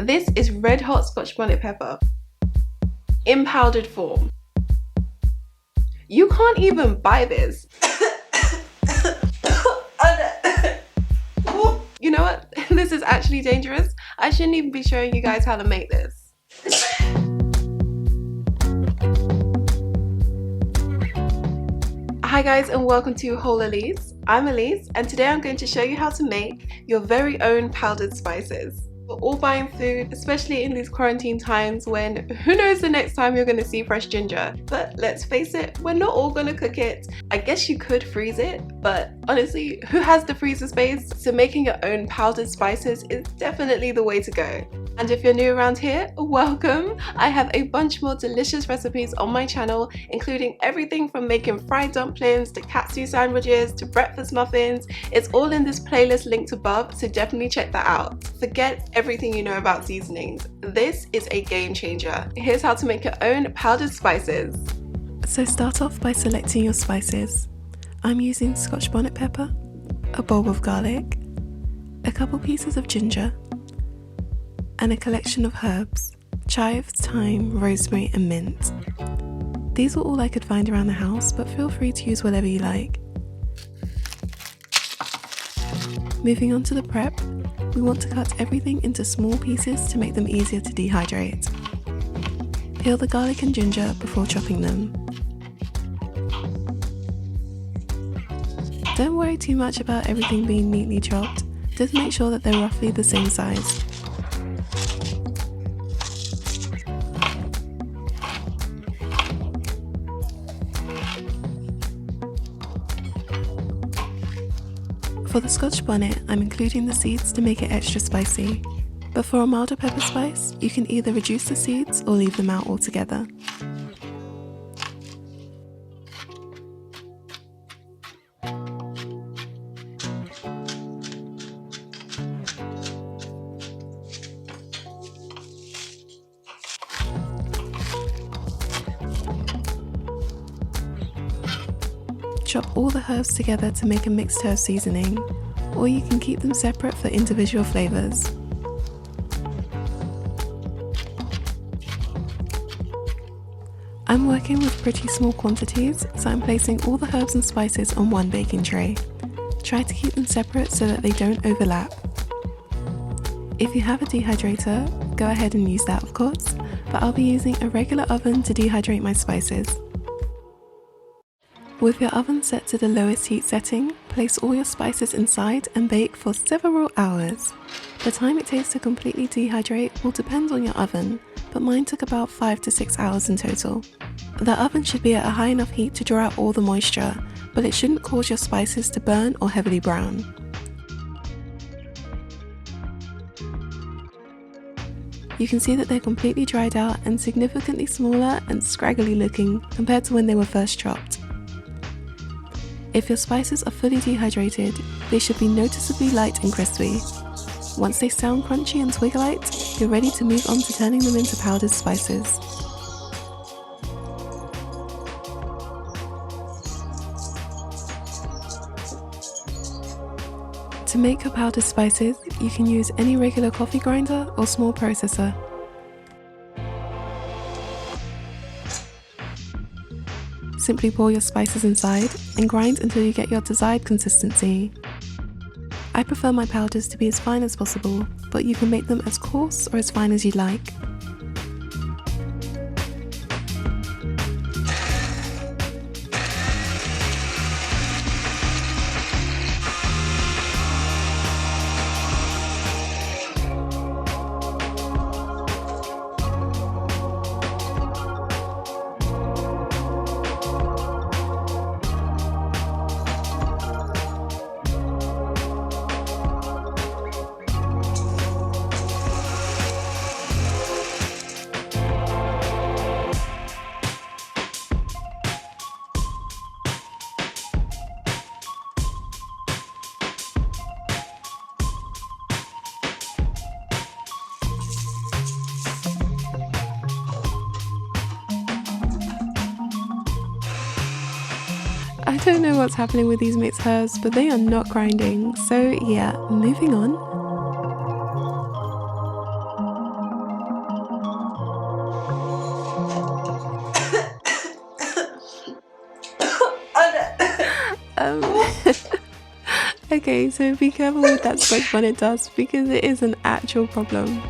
This is red hot Scotch bonnet pepper in powdered form. You can't even buy this. You know what? This is actually dangerous. I shouldn't even be showing you guys how to make this. Hi guys, and welcome to WholeElise. I'm Elise, and today I'm going to show you how to make your very own powdered spices. We're all buying food, especially in these quarantine times when who knows the next time you're going to see fresh ginger. But let's face it, we're not all going to cook it. I guess you could freeze it, but honestly, who has the freezer space? So making your own powdered spices is definitely the way to go. And if you're new around here, welcome! I have a bunch more delicious recipes on my channel, including everything from making fried dumplings to katsu sandwiches to breakfast muffins. It's all in this playlist linked above, so definitely check that out. Forget everything you know about seasonings. This is a game changer. Here's how to make your own powdered spices. So start off by selecting your spices. I'm using Scotch bonnet pepper, a bulb of garlic, a couple pieces of ginger, and a collection of herbs: chives, thyme, rosemary and mint. These were all I could find around the house, but feel free to use whatever you like. Moving on to the prep, we want to cut everything into small pieces to make them easier to dehydrate. Peel the garlic and ginger before chopping them. Don't worry too much about everything being neatly chopped, just make sure that they're roughly the same size. For the Scotch bonnet, I'm including the seeds to make it extra spicy, but for a milder pepper spice, you can either reduce the seeds or leave them out altogether. Chop all the herbs together to make a mixed herb seasoning, or you can keep them separate for individual flavours. I'm working with pretty small quantities, so I'm placing all the herbs and spices on one baking tray. Try to keep them separate so that they don't overlap. If you have a dehydrator, go ahead and use that of course, but I'll be using a regular oven to dehydrate my spices. With your oven set to the lowest heat setting, place all your spices inside and bake for several hours. The time it takes to completely dehydrate will depend on your oven, but mine took about 5 to 6 hours in total. The oven should be at a high enough heat to draw out all the moisture, but it shouldn't cause your spices to burn or heavily brown. You can see that they're completely dried out and significantly smaller and scraggly looking compared to when they were first chopped. If your spices are fully dehydrated, they should be noticeably light and crispy. Once they sound crunchy and twig-light, you're ready to move on to turning them into powdered spices. To make your powdered spices, you can use any regular coffee grinder or small processor. Simply pour your spices inside and grind until you get your desired consistency. I prefer my powders to be as fine as possible, but you can make them as coarse or as fine as you like. I don't know what's happening with these mixed herbs, but they are not grinding. So yeah, moving on. Okay, so be careful with that spice when it does, because it is an actual problem.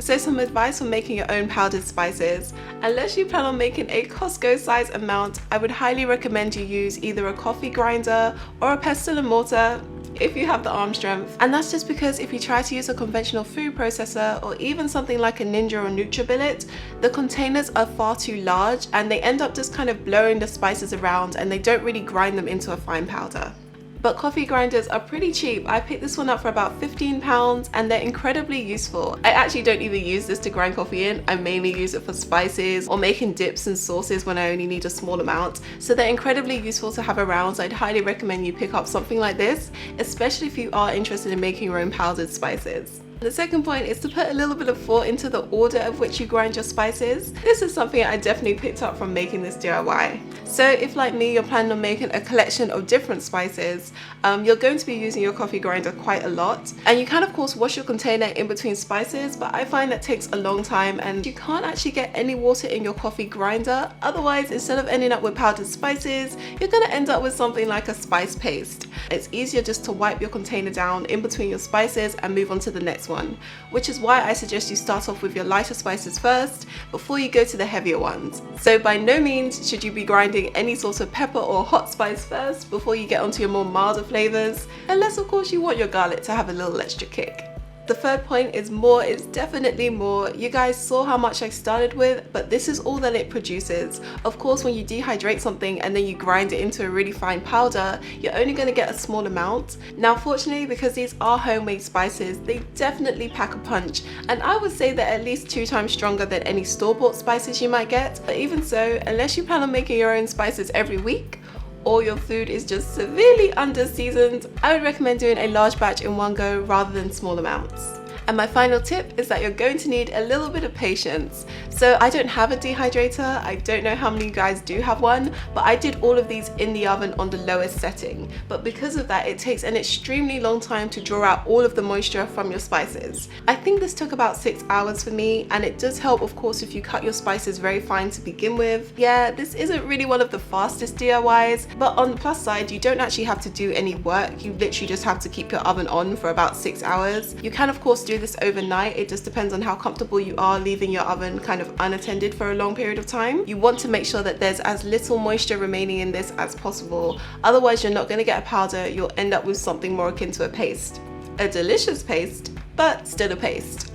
So some advice for making your own powdered spices. Unless you plan on making a Costco size amount, I would highly recommend you use either a coffee grinder or a pestle and mortar if you have the arm strength. And that's just because if you try to use a conventional food processor or even something like a Ninja or NutriBillet, the containers are far too large and they end up just kind of blowing the spices around and they don't really grind them into a fine powder. But coffee grinders are pretty cheap. I picked this one up for about £15 and they're incredibly useful. I actually don't even use this to grind coffee in. I mainly use it for spices or making dips and sauces when I only need a small amount. So they're incredibly useful to have around. So I'd highly recommend you pick up something like this, especially if you are interested in making your own powdered spices. The second point is to put a little bit of thought into the order of which you grind your spices. This is something I definitely picked up from making this DIY. So if, like me, you're planning on making a collection of different spices, you're going to be using your coffee grinder quite a lot. And you can of course wash your container in between spices, but I find that takes a long time and you can't actually get any water in your coffee grinder. Otherwise, instead of ending up with powdered spices, you're going to end up with something like a spice paste. It's easier just to wipe your container down in between your spices and move on to the next one, which is why I suggest you start off with your lighter spices first before you go to the heavier ones. So by no means should you be grinding any sort of pepper or hot spice first before you get onto your more milder flavors, unless of course you want your garlic to have a little extra kick. The third point is more is definitely more. You guys saw how much I started with, but this is all that it produces. Of course, when you dehydrate something and then you grind it into a really fine powder, you're only going to get a small amount. Now, fortunately, because these are homemade spices, they definitely pack a punch. And I would say they're at least 2 times stronger than any store-bought spices you might get. But even so, unless you plan on making your own spices every week, or your food is just severely under seasoned, I would recommend doing a large batch in one go rather than small amounts. And my final tip is that you're going to need a little bit of patience. So I don't have a dehydrator. I don't know how many of you guys do have one, but I did all of these in the oven on the lowest setting. But because of that, it takes an extremely long time to draw out all of the moisture from your spices. I think this took about 6 hours for me, and it does help, of course, if you cut your spices very fine to begin with. Yeah, this isn't really one of the fastest DIYs, but on the plus side, you don't actually have to do any work. You literally just have to keep your oven on for about 6 hours. You can, of course, do this overnight. It just depends on how comfortable you are leaving your oven kind of unattended for a long period of time. You want to make sure that there's as little moisture remaining in this as possible. Otherwise, you're not going to get a powder. You'll end up with something more akin to a paste. A delicious paste, but still a paste.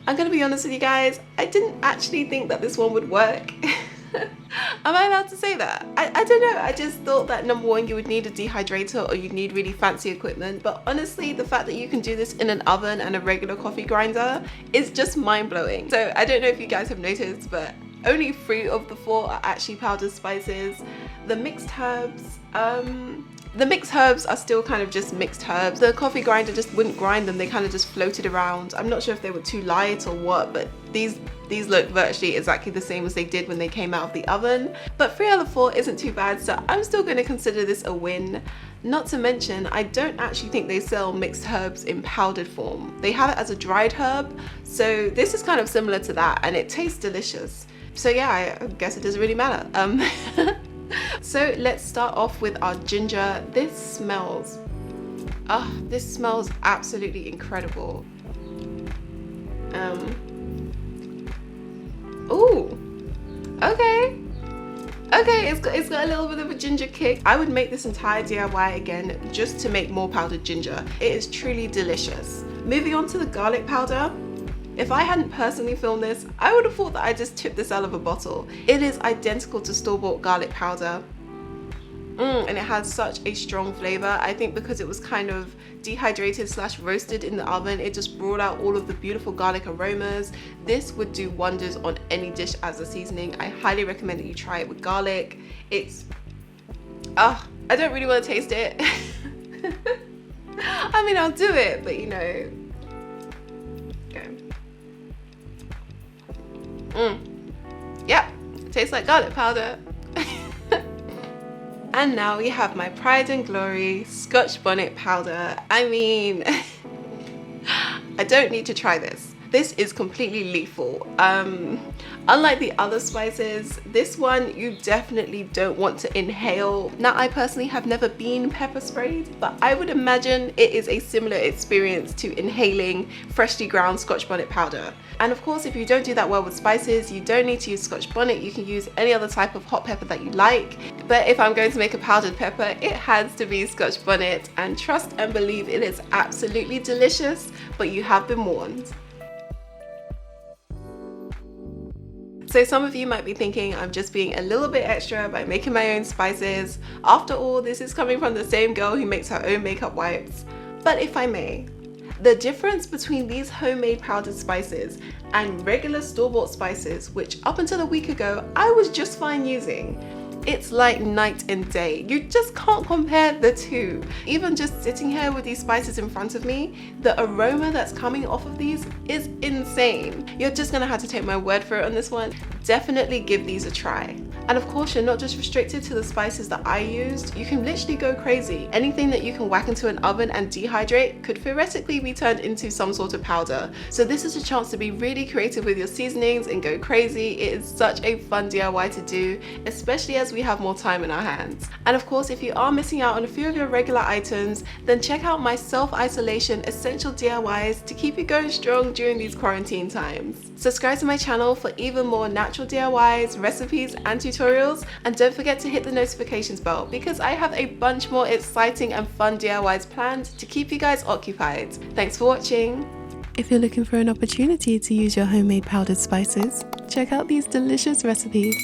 I'm gonna be honest with you guys, I didn't actually think that this one would work. Am I allowed to say that? I don't know, I just thought that number one, you would need a dehydrator or you'd need really fancy equipment, but honestly, the fact that you can do this in an oven and a regular coffee grinder is just mind-blowing. So I don't know if you guys have noticed, but only 3 of the 4 are actually powdered spices. The mixed herbs, are still kind of just mixed herbs. The coffee grinder just wouldn't grind them, they kind of just floated around. I'm not sure if they were too light or what, but these look virtually exactly the same as they did when they came out of the oven. But 3 out of 4 isn't too bad, so I'm still going to consider this a win. Not to mention, I don't actually think they sell mixed herbs in powdered form. They have it as a dried herb, so this is kind of similar to that, and it tastes delicious. So yeah, I guess it doesn't really matter. So let's start off with our ginger. This smells absolutely incredible. Ooh, okay, it's got a little bit of a ginger kick. I would make this entire DIY again just to make more powdered ginger. It is truly delicious. Moving on to the garlic powder. If I hadn't personally filmed this, I would have thought that I just tipped this out of a bottle. It is identical to store-bought garlic powder. And it has such a strong flavor. I think because it was kind of dehydrated / roasted in the oven, it just brought out all of the beautiful garlic aromas. This would do wonders on any dish as a seasoning. I highly recommend that you try it with garlic. It's, I don't really want to taste it. I mean, I'll do it, but you know, okay. Yep, tastes like garlic powder. And now we have my pride and glory Scotch bonnet powder. I mean, I don't need to try this. This is completely lethal. Unlike the other spices, this one you definitely don't want to inhale. Now, I personally have never been pepper sprayed, but I would imagine it is a similar experience to inhaling freshly ground Scotch bonnet powder. And of course, if you don't do that well with spices, you don't need to use Scotch bonnet. You can use any other type of hot pepper that you like. But if I'm going to make a powdered pepper, it has to be Scotch bonnet. And trust and believe, it is absolutely delicious, but you have been warned. So some of you might be thinking I'm just being a little bit extra by making my own spices. After all, this is coming from the same girl who makes her own makeup wipes. But if I may, the difference between these homemade powdered spices and regular store-bought spices, which up until a week ago I was just fine using, it's like night and day. You just can't compare the two. Even just sitting here with these spices in front of me, the aroma that's coming off of these is insane. You're just gonna have to take my word for it on this one. Definitely give these a try. And of course, you're not just restricted to the spices that I used. You can literally go crazy. Anything that you can whack into an oven and dehydrate could theoretically be turned into some sort of powder. So this is a chance to be really creative with your seasonings and go crazy. It is such a fun DIY to do, especially as we have more time in our hands. And of course, if you are missing out on a few of your regular items, then check out my self-isolation essential DIYs to keep you going strong during these quarantine times. Subscribe to my channel for even more natural DIYs, recipes, and tutorials, and don't forget to hit the notifications bell because I have a bunch more exciting and fun DIYs planned to keep you guys occupied. Thanks for watching. If you're looking for an opportunity to use your homemade powdered spices, check out these delicious recipes.